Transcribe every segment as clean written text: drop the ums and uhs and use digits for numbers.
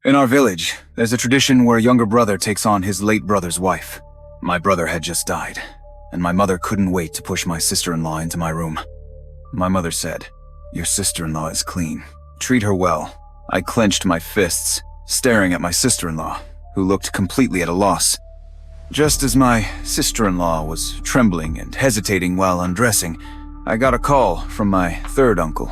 In our village, there's a tradition where a younger brother takes on his late brother's wife. My brother had just died, and my mother couldn't wait to push my sister-in-law into my room. My mother said, "Your sister-in-law is clean. Treat her well." I clenched my fists, staring at my sister-in-law, who looked completely at a loss. Just as my sister-in-law was trembling and hesitating while undressing, I got a call from my third uncle.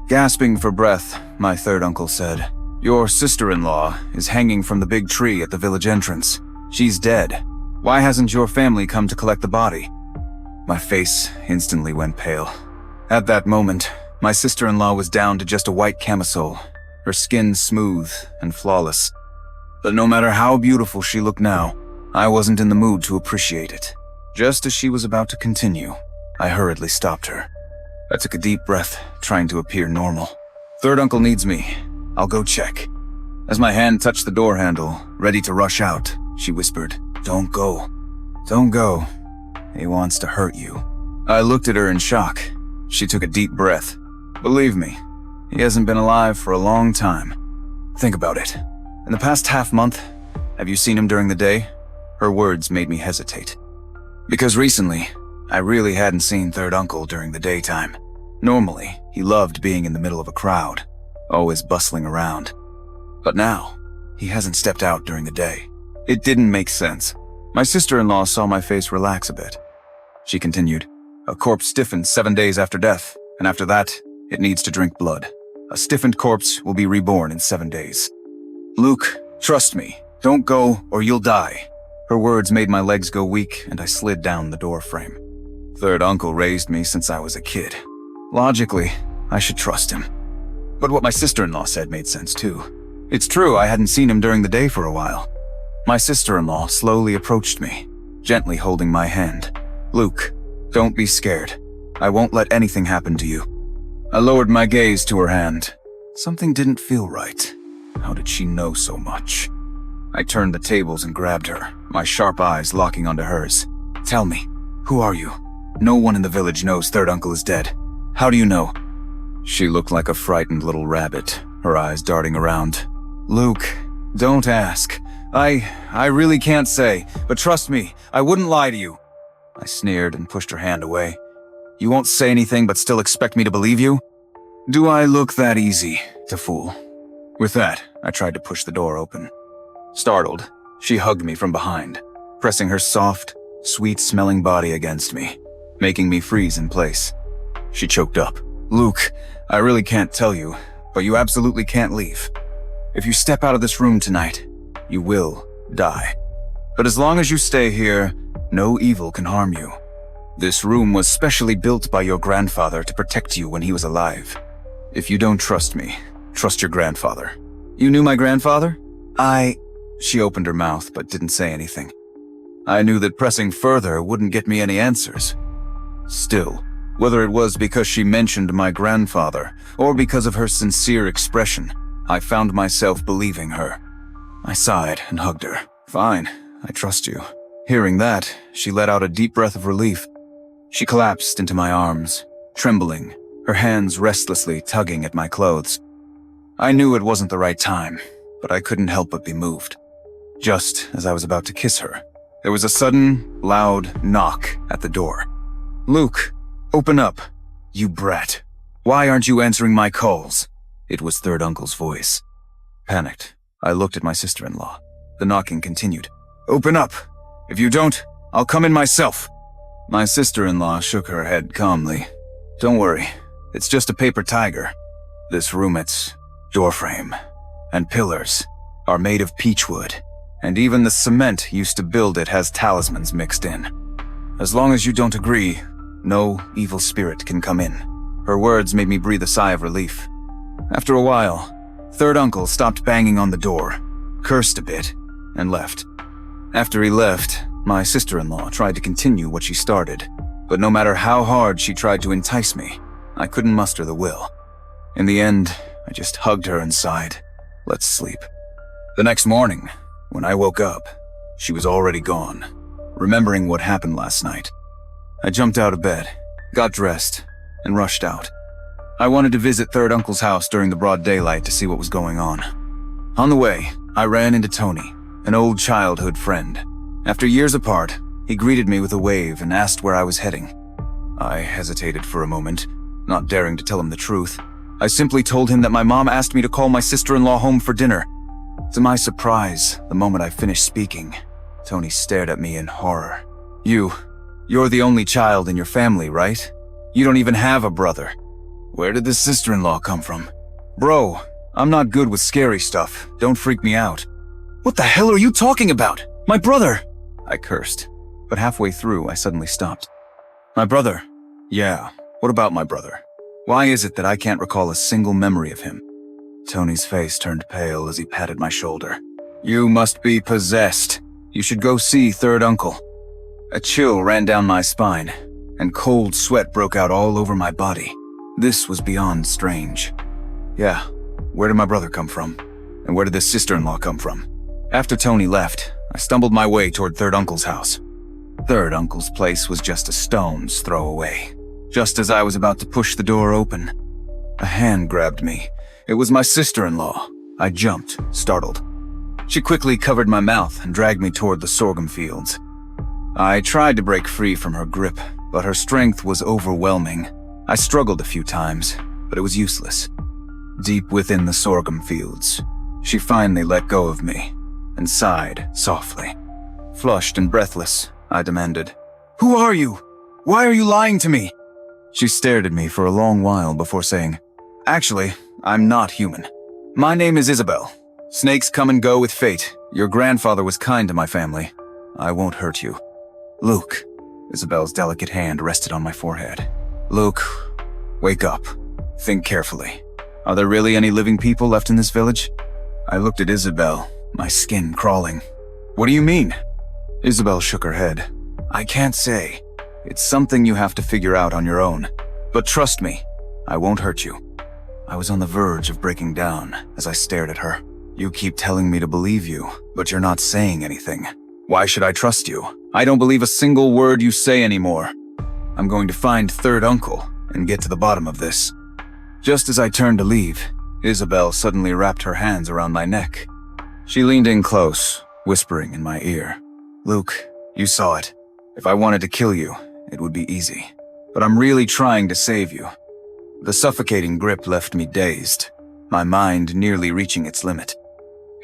Gasping for breath, my third uncle said, "Your sister-in-law is hanging from the big tree at the village entrance. She's dead. Why hasn't your family come to collect the body?" My face instantly went pale. At that moment, my sister-in-law was down to just a white camisole, her skin smooth and flawless. But no matter how beautiful she looked now, I wasn't in the mood to appreciate it. Just as she was about to continue, I hurriedly stopped her. I took a deep breath, trying to appear normal. "Third uncle needs me. I'll go check." As my hand touched the door handle, ready to rush out, she whispered, "Don't go. Don't go. He wants to hurt you." I looked at her in shock. She took a deep breath. "Believe me, he hasn't been alive for a long time. Think about it. In the past half-month, have you seen him during the day?" Her words made me hesitate. Because recently, I really hadn't seen third uncle during the daytime. Normally, he loved being in the middle of a crowd, always bustling around. But now, he hasn't stepped out during the day. It didn't make sense. My sister-in-law saw my face relax a bit. She continued, "A corpse stiffens 7 days after death, and after that, it needs to drink blood. A stiffened corpse will be reborn in 7 days. Luke, trust me. Don't go or you'll die." Her words made my legs go weak, and I slid down the door frame. Third uncle raised me since I was a kid. Logically, I should trust him. But what my sister-in-law said made sense too. It's true I hadn't seen him during the day for a while. My sister-in-law slowly approached me, gently holding my hand. "Luke, don't be scared. I won't let anything happen to you." I lowered my gaze to her hand. Something didn't feel right. How did she know so much? I turned the tables and grabbed her, my sharp eyes locking onto hers. "Tell me, who are you? No one in the village knows third uncle is dead. How do you know?" She looked like a frightened little rabbit, her eyes darting around. "Luke, don't ask. I really can't say, but trust me, I wouldn't lie to you." I sneered and pushed her hand away. "You won't say anything but still expect me to believe you? Do I look that easy to fool?" With that, I tried to push the door open. Startled, she hugged me from behind, pressing her soft, sweet-smelling body against me, making me freeze in place. She choked up. "Luke, I really can't tell you, but you absolutely can't leave. If you step out of this room tonight, you will die. But as long as you stay here, no evil can harm you. This room was specially built by your grandfather to protect you when he was alive. If you don't trust me, trust your grandfather." "You knew my grandfather?" She opened her mouth but didn't say anything. I knew that pressing further wouldn't get me any answers. Still, whether it was because she mentioned my grandfather or because of her sincere expression, I found myself believing her. I sighed and hugged her. "Fine, I trust you." Hearing that, she let out a deep breath of relief. She collapsed into my arms, trembling, her hands restlessly tugging at my clothes. I knew it wasn't the right time, but I couldn't help but be moved. Just as I was about to kiss her, there was a sudden, loud knock at the door. "Luke, open up. You brat. Why aren't you answering my calls?" It was third uncle's voice. Panicked, I looked at my sister-in-law. The knocking continued. "Open up. If you don't, I'll come in myself." My sister-in-law shook her head calmly. "Don't worry. It's just a paper tiger. This roommate's doorframe and pillars are made of peachwood, and even the cement used to build it has talismans mixed in. As long as you don't agree, no evil spirit can come in." Her words made me breathe a sigh of relief. After a while, third uncle stopped banging on the door, cursed a bit, and left. After he left, my sister-in-law tried to continue what she started, but no matter how hard she tried to entice me, I couldn't muster the will. In the end, I just hugged her and sighed, "Let's sleep." The next morning, when I woke up, she was already gone. Remembering what happened last night, I jumped out of bed, got dressed, and rushed out. I wanted to visit third uncle's house during the broad daylight to see what was going on. On the way, I ran into Tony, an old childhood friend. After years apart, he greeted me with a wave and asked where I was heading. I hesitated for a moment, not daring to tell him the truth. I simply told him that my mom asked me to call my sister-in-law home for dinner. To my surprise, the moment I finished speaking, Tony stared at me in horror. You're the only child in your family, right? You don't even have a brother. Where did this sister-in-law come from? Bro, I'm not good with scary stuff. Don't freak me out. What the hell are you talking about? My brother! I cursed, but halfway through I suddenly stopped. My brother? Yeah, what about my brother? Why is it that I can't recall a single memory of him? Tony's face turned pale as he patted my shoulder. You must be possessed. You should go see third uncle. A chill ran down my spine, and cold sweat broke out all over my body. This was beyond strange. Yeah, where did my brother come from? And where did this sister-in-law come from? After Tony left, I stumbled my way toward third uncle's house. Third uncle's place was just a stone's throw away. Just as I was about to push the door open, a hand grabbed me. It was my sister-in-law. I jumped, startled. She quickly covered my mouth and dragged me toward the sorghum fields. I tried to break free from her grip, but her strength was overwhelming. I struggled a few times, but it was useless. Deep within the sorghum fields, she finally let go of me and sighed softly. Flushed and breathless, I demanded, "Who are you? Why are you lying to me?" She stared at me for a long while before saying, "Actually, I'm not human. My name is Isabel. Snakes come and go with fate. Your grandfather was kind to my family. I won't hurt you." Luke. Isabel's delicate hand rested on my forehead. Luke, wake up. Think carefully. Are there really any living people left in this village? I looked at Isabel, my skin crawling. What do you mean? Isabel shook her head. I can't say. It's something you have to figure out on your own. But trust me, I won't hurt you. I was on the verge of breaking down as I stared at her. You keep telling me to believe you, but you're not saying anything. Why should I trust you? I don't believe a single word you say anymore. I'm going to find third uncle and get to the bottom of this. Just as I turned to leave, Isabel suddenly wrapped her hands around my neck. She leaned in close, whispering in my ear. Luke, you saw it. If I wanted to kill you, it would be easy. But I'm really trying to save you. The suffocating grip left me dazed, my mind nearly reaching its limit.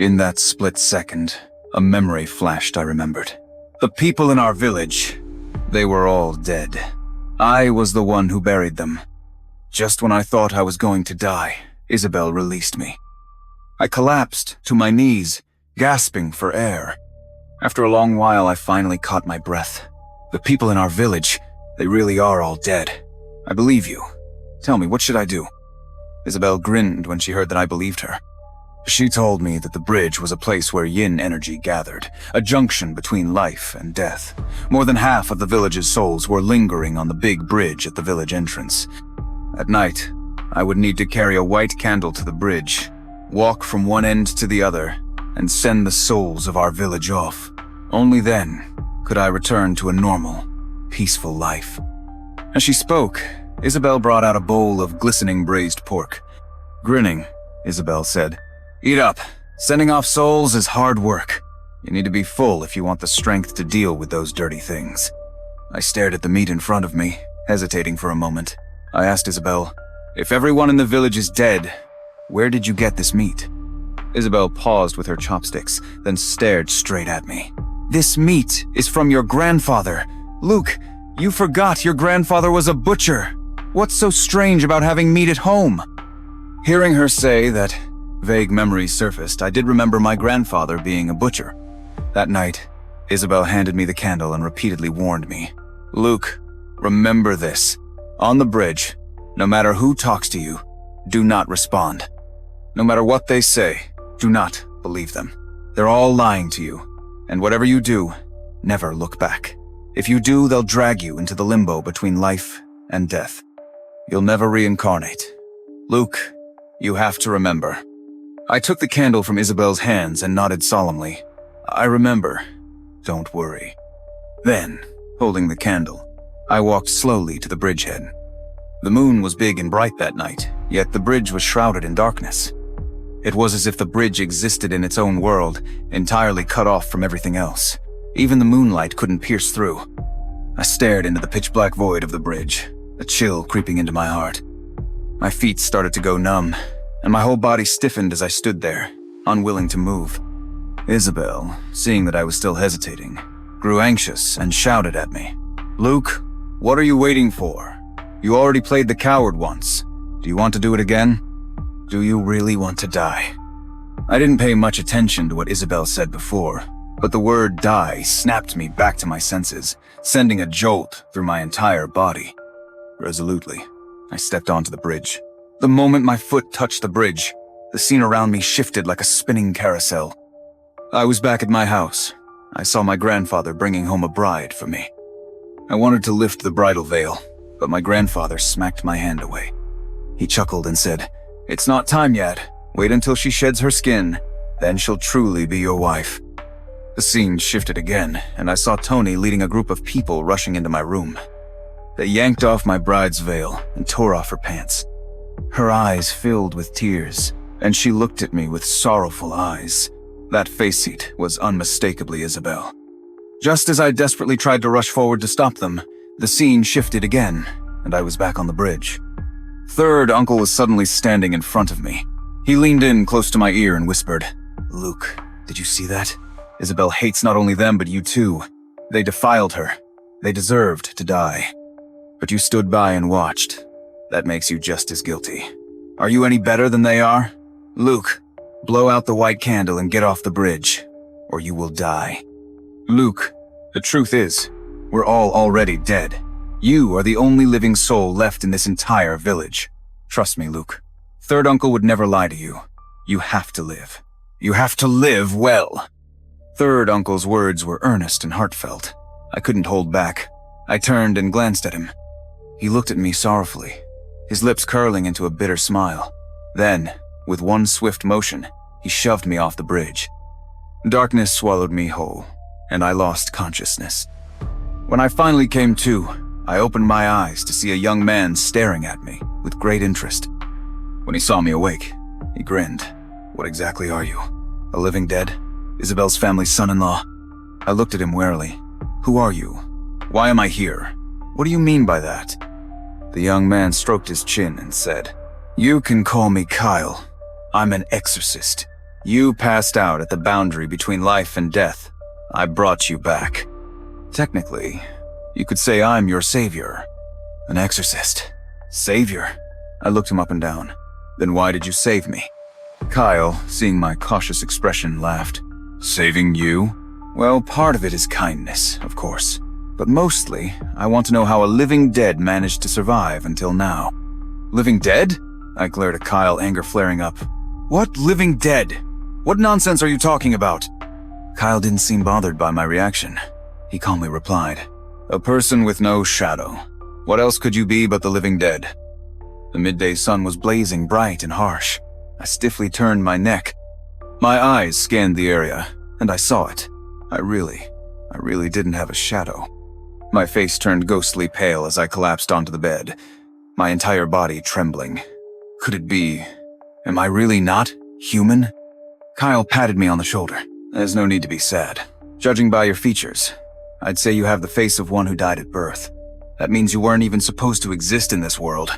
In that split second, a memory flashed I remembered. The people in our village, they were all dead. I was the one who buried them. Just when I thought I was going to die, Isabel released me. I collapsed to my knees, gasping for air. After a long while, I finally caught my breath. The people in our village, they really are all dead. I believe you. Tell me, what should I do? Isabel grinned when she heard that I believed her. She told me that the bridge was a place where yin energy gathered, a junction between life and death. More than half of the village's souls were lingering on the big bridge at the village entrance. At night, I would need to carry a white candle to the bridge, walk from one end to the other, and send the souls of our village off. Only then could I return to a normal, peaceful life. As she spoke, Isabel brought out a bowl of glistening braised pork. Grinning, Isabel said, "Eat up. Sending off souls is hard work. You need to be full if you want the strength to deal with those dirty things." I stared at the meat in front of me, hesitating for a moment. I asked Isabel, "If everyone in the village is dead, where did you get this meat?" Isabel paused with her chopsticks, then stared straight at me. "This meat is from your grandfather. Luke, you forgot your grandfather was a butcher. What's so strange about having meat at home?" Hearing her say that, vague memories surfaced. I did remember my grandfather being a butcher. That night, Isabel handed me the candle and repeatedly warned me. Luke, remember this. On the bridge, no matter who talks to you, do not respond. No matter what they say, do not believe them. They're all lying to you. And whatever you do, never look back. If you do, they'll drag you into the limbo between life and death. You'll never reincarnate. Luke, you have to remember. I took the candle from Isabel's hands and nodded solemnly. I remember. Don't worry. Then, holding the candle, I walked slowly to the bridgehead. The moon was big and bright that night, yet the bridge was shrouded in darkness. It was as if the bridge existed in its own world, entirely cut off from everything else. Even the moonlight couldn't pierce through. I stared into the pitch-black void of the bridge, a chill creeping into my heart. My feet started to go numb, and my whole body stiffened as I stood there, unwilling to move. Isabel, seeing that I was still hesitating, grew anxious and shouted at me. "Luke, what are you waiting for? You already played the coward once. Do you want to do it again? Do you really want to die?" I didn't pay much attention to what Isabel said before, but the word die snapped me back to my senses, sending a jolt through my entire body. Resolutely, I stepped onto the bridge. The moment my foot touched the bridge, the scene around me shifted like a spinning carousel. I was back at my house. I saw my grandfather bringing home a bride for me. I wanted to lift the bridal veil, but my grandfather smacked my hand away. He chuckled and said, "It's not time yet. Wait until she sheds her skin. Then she'll truly be your wife." The scene shifted again, and I saw Tony leading a group of people rushing into my room. They yanked off my bride's veil and tore off her pants. Her eyes filled with tears, and she looked at me with sorrowful eyes. That face-it was unmistakably Isabel. Just as I desperately tried to rush forward to stop them, the scene shifted again, and I was back on the bridge. Third uncle was suddenly standing in front of me. He leaned in close to my ear and whispered, "Luke, did you see that? Isabel hates not only them but you too. They defiled her. They deserved to die. But you stood by and watched. That makes you just as guilty. Are you any better than they are? Luke, blow out the white candle and get off the bridge, or you will die." Luke, the truth is, we're all already dead. You are the only living soul left in this entire village. Trust me, Luke. Third uncle would never lie to you. You have to live. You have to live well. Third uncle's words were earnest and heartfelt. I couldn't hold back. I turned and glanced at him. He looked at me sorrowfully, his lips curling into a bitter smile. Then, with one swift motion, he shoved me off the bridge. Darkness swallowed me whole, and I lost consciousness. When I finally came to, I opened my eyes to see a young man staring at me with great interest. When he saw me awake, he grinned. "What exactly are you? A living dead? Isabel's family's son-in-law?" I looked at him warily. "Who are you? Why am I here? What do you mean by that?" The young man stroked his chin and said, "You can call me Kyle. I'm an exorcist. You passed out at the boundary between life and death. I brought you back. Technically, you could say I'm your savior." "An exorcist? Savior?" I looked him up and down. "Then why did you save me?" Kyle, seeing my cautious expression, laughed. "Saving you? Well, part of it is kindness, of course. But mostly, I want to know how a living dead managed to survive until now." "Living dead?" I glared at Kyle, anger flaring up. "What living dead? What nonsense are you talking about?" Kyle didn't seem bothered by my reaction. He calmly replied, "A person with no shadow. What else could you be but the living dead?" The midday sun was blazing bright and harsh. I stiffly turned my neck. My eyes scanned the area, and I saw it. I really didn't have a shadow. My face turned ghostly pale as I collapsed onto the bed, my entire body trembling. Could it be? Am I really not human? Kyle patted me on the shoulder. "There's no need to be sad. Judging by your features, I'd say you have the face of one who died at birth. That means you weren't even supposed to exist in this world.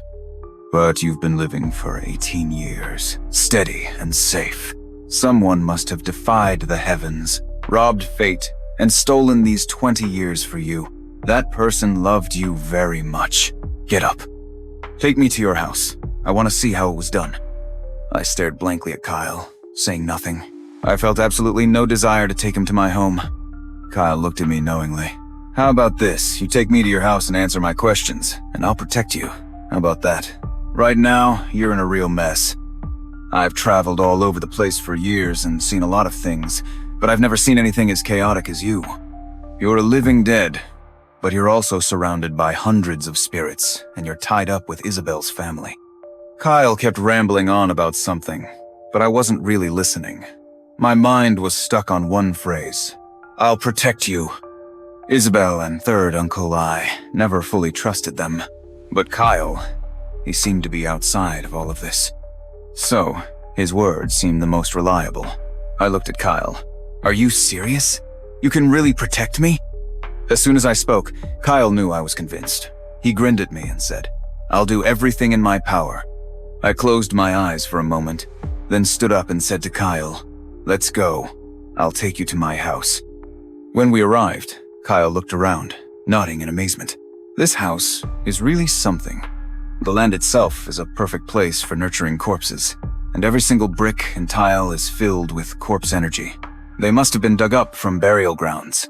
But you've been living for 18 years, steady and safe. Someone must have defied the heavens, robbed fate, and stolen these 20 years for you. That person loved you very much. Get up. Take me to your house. I want to see how it was done." I stared blankly at Kyle, saying nothing. I felt absolutely no desire to take him to my home. Kyle looked at me knowingly. "How about this? You take me to your house and answer my questions, and I'll protect you. How about that? Right now, you're in a real mess. I've traveled all over the place for years and seen a lot of things, but I've never seen anything as chaotic as you. You're a living dead, but you're also surrounded by hundreds of spirits, and you're tied up with Isabel's family." Kyle kept rambling on about something, but I wasn't really listening. My mind was stuck on one phrase. "I'll protect you." Isabel and third uncle, I never fully trusted them. But Kyle, he seemed to be outside of all of this. "So, His words seemed the most reliable. I looked at Kyle. Are you serious? You can really protect me? As soon as I spoke, Kyle knew I was convinced. He grinned at me and said, I'll do everything in my power. I closed my eyes for a moment, then stood up and said to Kyle, let's go. I'll take you to my house. When we arrived, Kyle looked around, nodding in amazement. This house is really something. The land itself is a perfect place for nurturing corpses, and every single brick and tile is filled with corpse energy. They must have been dug up from burial grounds.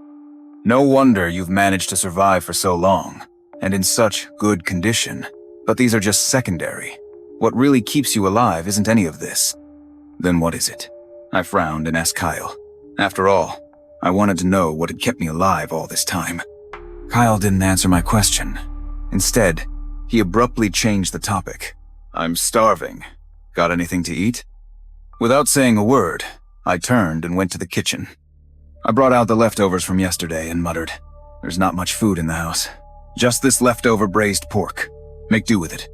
No wonder you've managed to survive for so long, and in such good condition. But these are just secondary. What really keeps you alive isn't any of this. Then what is it? I frowned and asked Kyle. After all, I wanted to know what had kept me alive all this time. Kyle didn't answer my question. Instead, he abruptly changed the topic. I'm starving. Got anything to eat? Without saying a word, I turned and went to the kitchen. I brought out the leftovers from yesterday and muttered, there's not much food in the house. Just this leftover braised pork. Make do with it.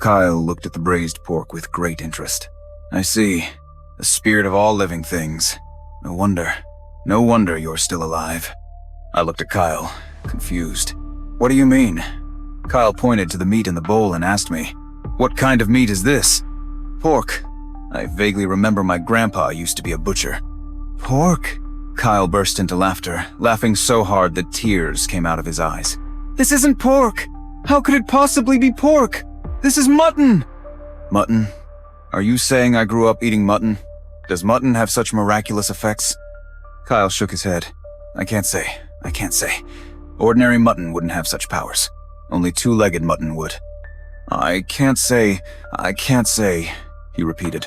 Kyle looked at the braised pork with great interest. I see. The spirit of all living things. No wonder you're still alive. I looked at Kyle, confused. What do you mean? Kyle pointed to the meat in the bowl and asked me, what kind of meat is this? Pork. I vaguely remember my grandpa used to be a butcher. Pork? Kyle burst into laughter, laughing so hard that tears came out of his eyes. This isn't pork! How could it possibly be pork? This is mutton! Mutton? Are you saying I grew up eating mutton? Does mutton have such miraculous effects? Kyle shook his head. I can't say. Ordinary mutton wouldn't have such powers. Only two-legged mutton would. I can't say, he repeated.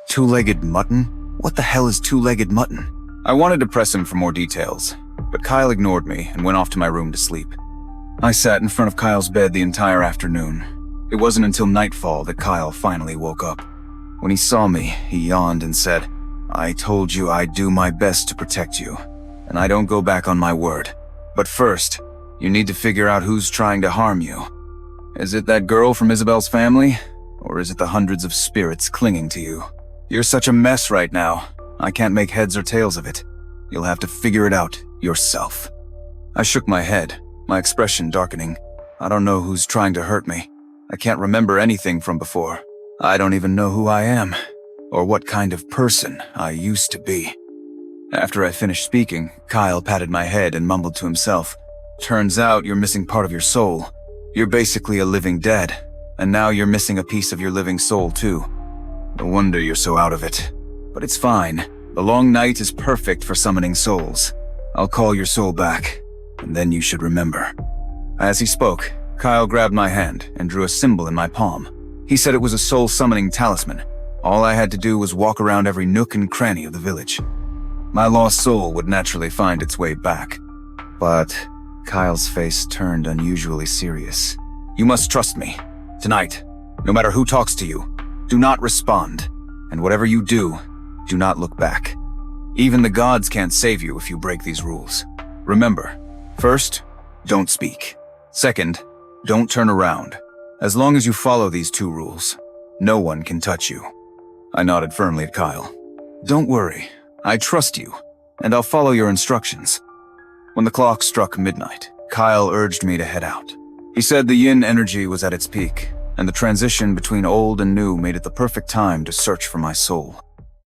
Two-legged mutton? What the hell is two-legged mutton? I wanted to press him for more details, but Kyle ignored me and went off to my room to sleep. I sat in front of Kyle's bed the entire afternoon. It wasn't until nightfall that Kyle finally woke up. When he saw me, he yawned and said, I told you I'd do my best to protect you, and I don't go back on my word. But first, you need to figure out who's trying to harm you. Is it that girl from Isabel's family? Or is it the hundreds of spirits clinging to you? You're such a mess right now. I can't make heads or tails of it. You'll have to figure it out yourself. I shook my head, my expression darkening. I don't know who's trying to hurt me. I can't remember anything from before. I don't even know who I am, or what kind of person I used to be. After I finished speaking, Kyle patted my head and mumbled to himself, Turns out you're missing part of your soul. You're basically a living dead, and now you're missing a piece of your living soul too. No wonder you're so out of it. But it's fine. The long night is perfect for summoning souls. I'll call your soul back, and then you should remember. As he spoke, Kyle grabbed my hand and drew a symbol in my palm. He said it was a soul-summoning talisman. All I had to do was walk around every nook and cranny of the village. My lost soul would naturally find its way back. But Kyle's face turned unusually serious. You must trust me. Tonight, no matter who talks to you, do not respond. And whatever you do not look back. Even the gods can't save you if you break these rules. Remember, first, don't speak. Second, don't turn around. As long as you follow these two rules, no one can touch you. I nodded firmly at Kyle. Don't worry, I trust you, and I'll follow your instructions. When the clock struck midnight, Kyle urged me to head out. He said the yin energy was at its peak, and the transition between old and new made it the perfect time to search for my soul.